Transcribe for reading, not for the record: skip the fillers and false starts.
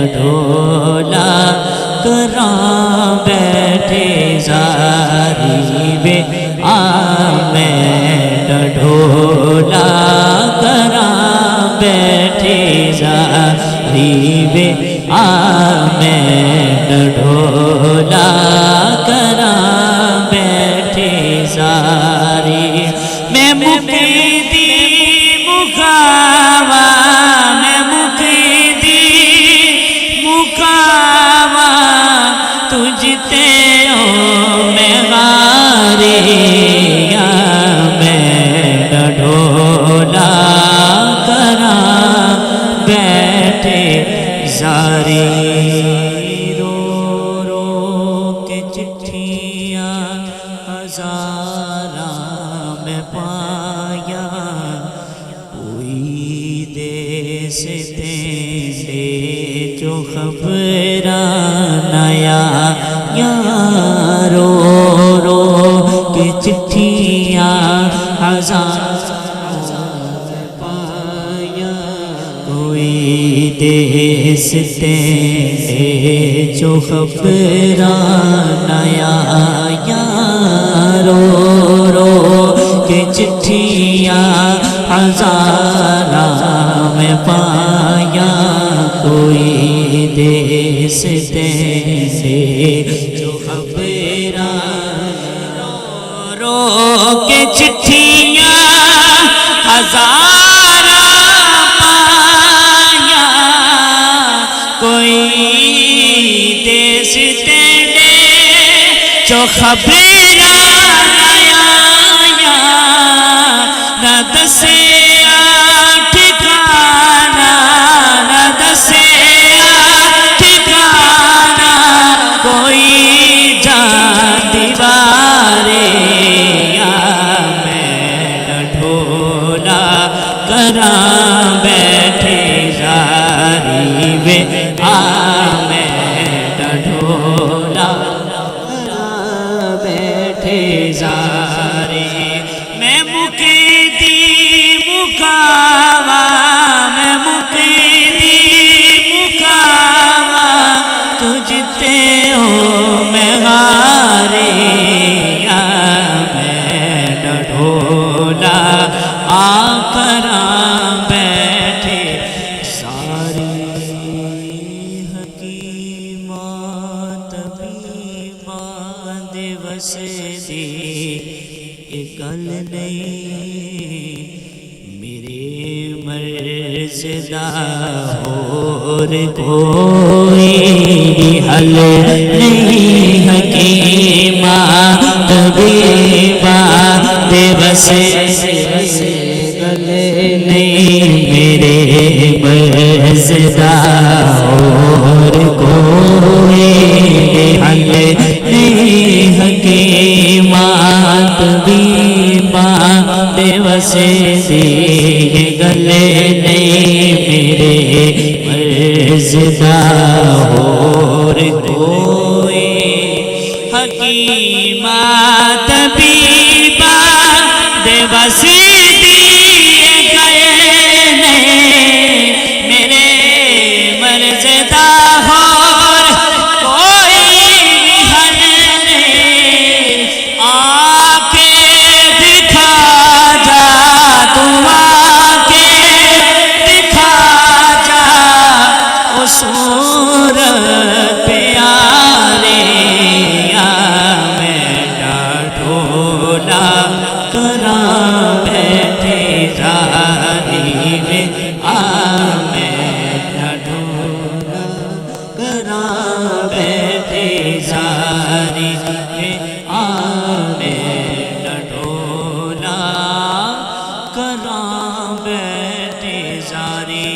ڈھولا کراں بیٹھے زاری وے آمین ڈھولا کراں بیٹھے زاری وے آمین ڈھولا کراں بیٹھے زاری میں مقیدی مکاوا میں مقیدی مکاوا تجھتے ہو میں غاری آمین ڈھولا کراں بیٹھے زاری رو رو کے چٹھیاں ہزاراں میں پایا کوئی دیس تیرے جو خبراں نیا رو رو کے چٹھیاں ہزاراں میں پایا کوئی دیس تیرے جو خبراں نیا رو رو کے چٹھیاں ہزاراں میں پایا کوئی دیس تیرے جو خبراں رو رو کے چٹھیاں ہزاراں پایا کوئی دیس تیرے جو خبراں نہ دسیا ٹھکانا نہ دسیا ٹھکانا کوئی جان دیوارے آمین ڈھولا کراں بیٹھے زاری وے آمین ڈھولا کراں بیٹھے زاری میں مقیدی مکاوا میں مقیدی مکاوا تجھتے ہو میں غاری آمین ڈھولا کراں بیٹھے ساری حکیماں طبیباں دیوس دی گل نہیں میرے مرزدہ اور کوئی حل نہیں حکیماں طبیباں دیوس گل نہیں میرے مرزدہ اور کوئی حل نہیں حکیماں طبیباں دیوس دی گل نہیں میرے مرزدہ اور کوئی حکیماں طبیباں دیوس دی گل نہیں میرے مرزدہ اور کوئی حل نہیں آ کے دکھا جا تو آ کے دکھا جا او صورت پیارے آمین ڈھولا کراں بیٹھے زاری وے آمین ڈھولا کراں بیٹھے زاری وے آمین ڈھولا کراں بیٹھے زاری